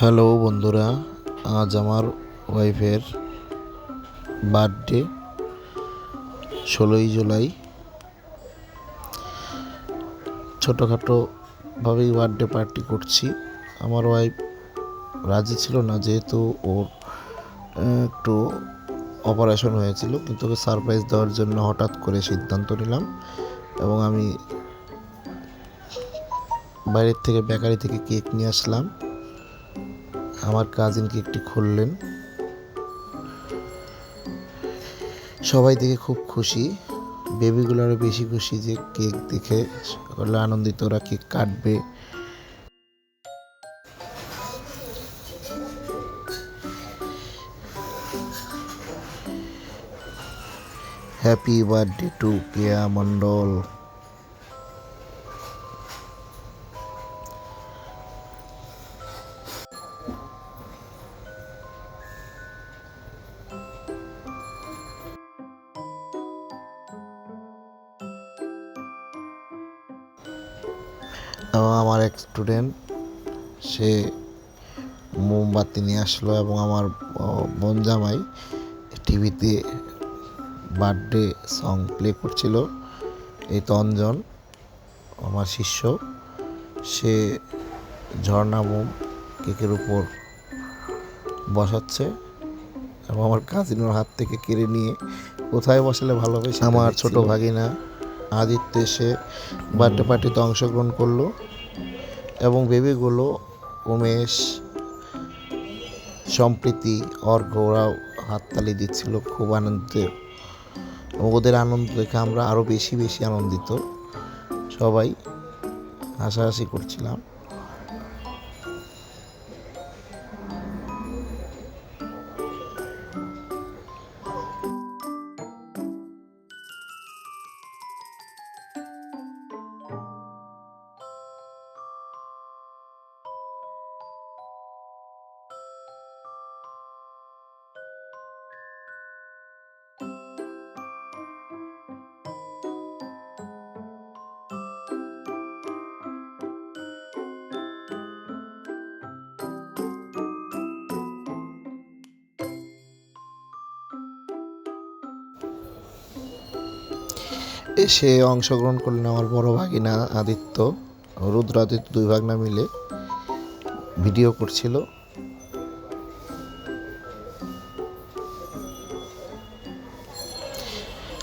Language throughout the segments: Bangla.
হ্যালো বন্ধুরা, আজ আমার ওয়াইফের বার্থডে 16ই জুলাই। ছোটোখাটোভাবেই বার্থডে পার্টি করছি। আমার ওয়াইফ রাজি ছিল না, যেহেতু ওর একটু অপারেশন হয়েছিল, কিন্তু ওকে সারপ্রাইজ দেওয়ার জন্য হঠাৎ করে সিদ্ধান্ত নিলাম এবং আমি বাইরের থেকে বেকারি থেকে কেক নিয়ে আসলাম। আমার কাজিন কেকটি খুললেন, সবাই দেখে খুব খুশি। বেবিগুলো আরও বেশি খুশি যে কেক দেখে সকলে আনন্দিত, ওরা কেক কাটবে। হ্যাপি বার্থডে টু কেয়া মণ্ডল। এবং আমার এক স্টুডেন্ট, সে মোমবাতি নিয়ে আসলো এবং আমার বোন জামাই টিভিতে বার্থডে সং প্লে করছিল। এই তঞ্জন আমার শিষ্য, সে ঝর্ণা মোম কেকের উপর বসাচ্ছে এবং আমার কাজিনের হাত থেকে কেড়ে নিয়ে কোথায় বসালে ভালো হবে। আমার ছোট ভাগিনা আদিত্য এসে বার্থডে পার্টিতে অংশগ্রহণ করলো এবং বেবিগুলো উমেশ, সম্প্রীতি, অর্ঘ, ওরাও হাততালি দিচ্ছিল খুব আনন্দে। এবং ওদের আনন্দ দেখে আমরা আরও বেশি বেশি আনন্দিত, সবাই হাসাহাসি করছিলাম। এসে অংশগ্রহণ করলেন আমার বড় ভাগিনা আদিত্য, রুদ্র আদিত্য, দুই ভাগনা মিলে ভিডিও করছিল।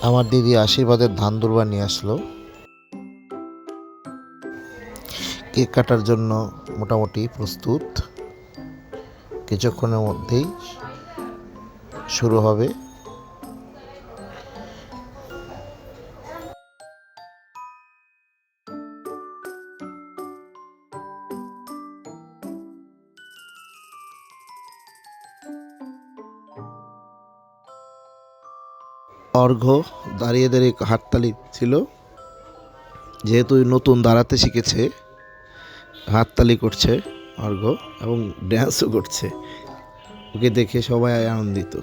আমার দিদি আশীর্বাদের ধান দুর্বা নিয়ে আসলো। কেক কাটার জন্য মোটামুটি প্রস্তুত, কিছুক্ষণের মধ্যেই শুরু হবে। অর্ঘ্য দাঁড়িয়ে দাঁড়িয়ে হাততালি ছিল, যেহেতু নতুন দাঁড়াতে শিখেছে, হাততালি করছে অর্ঘ্য এবং ড্যান্সও করছে। ওকে দেখে সবাই আনন্দিত।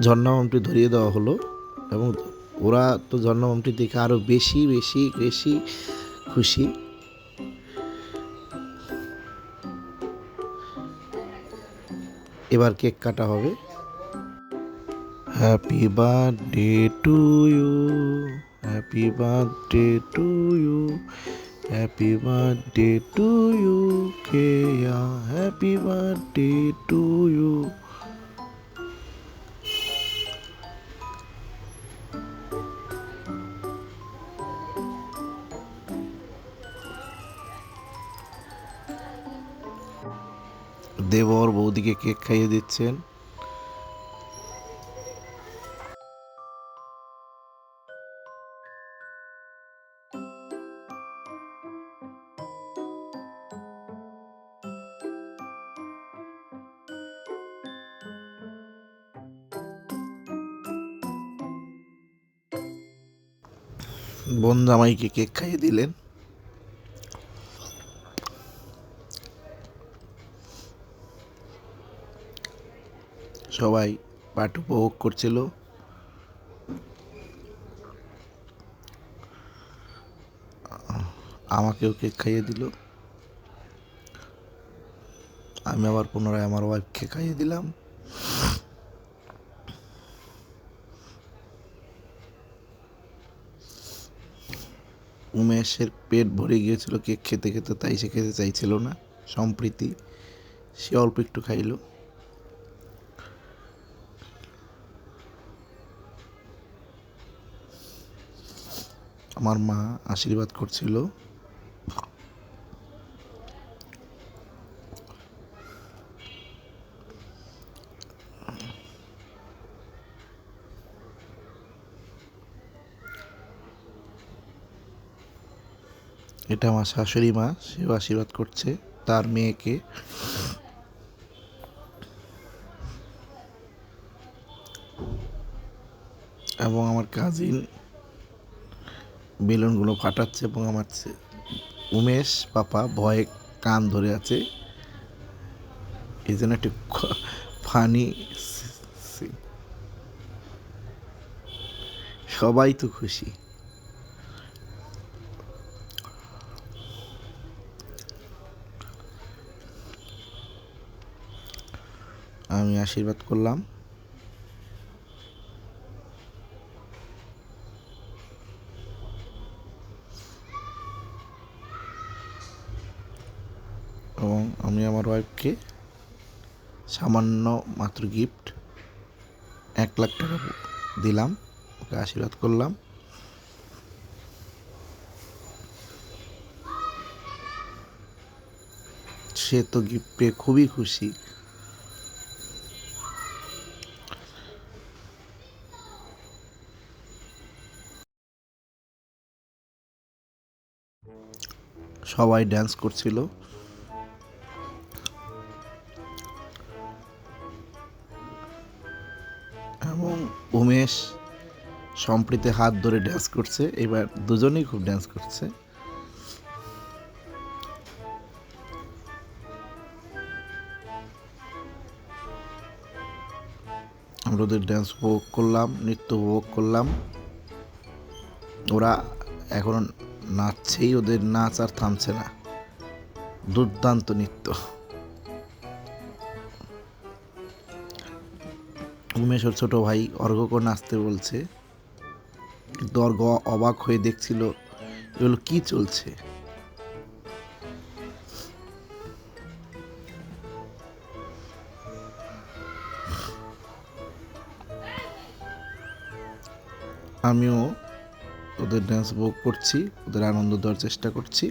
ঝর্ণা মামটি ধরিয়ে দেওয়া হলো এবং ওরা তো ঝর্ণা মামটি দেখে আরও বেশি বেশি বেশি খুশি। এবার কেক কাটা হবে। Happy birthday to you, happy birthday to you, happy birthday to you Keya, happy birthday to you. দেবর বৌদিকে কেক খাইয়ে দিচ্ছেন। বোন জামাইকে কেক খাইয়ে দিলেন। সবাই পাঠ উপভোগ করছিল। আমাকেও কেক খাইয়ে দিল। আমি আবার পুনরায় আমার ওয়াইফকে খাইয়ে দিলাম। উমেশের পেট ভরে গিয়েছিল কেক খেতে খেতে, তাই সে খেতে চাইছিল না। সম্প্রীতি সে অল্প একটু খাইল। আমার মা আশীর্বাদ করছিল। এটা আমার শাশুড়ি মা, সেও আশীর্বাদ করছে তার মেয়েকে। এবং আমার কাজিন বেলুনগুলো ফাটাচ্ছে এবং আমার উমেশ পাপা ভয়ে কান ধরে আছে। এই জন্য একটু ফানি। সবাই তো খুশি। আমি আশীর্বাদ করলাম। এবং আমি আমার ওয়াইফকে সামান্য মাত্র গিফট 1,00,000 টাকা দিলাম, ওকে আশীর্বাদ করলাম। সে তো গিফট পেয়ে খুবই খুশি। সবাই ড্যান্স করছিল। এবং উমেশ সম্প্রীতি হাত ধরে ড্যান্স করছে। এবার দুজনেই খুব ড্যান্স করছে। আমরা ওদের ড্যান্স উপভোগ করলাম, নৃত্য উপভোগ করলাম। ওরা এখন নাচছেই, ওদের নাচ আর থামছে না। দুর্দান্ত নৃত্য। উমেশের ছোট ভাই অর্ঘ্যকে নাচতে বলছে, কিন্তু অর্ঘ্য অবাক হয়ে দেখছিল এগুলো কি চলছে। আমিও ওদের ড্যান্স উপভোগ করছি, ওদের আনন্দ দেওয়ার চেষ্টা করছি।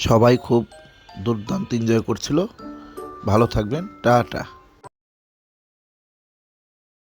সবাই খুব দুর্দান্ত এনজয় করছিল। ভালো থাকবেন, টাটা।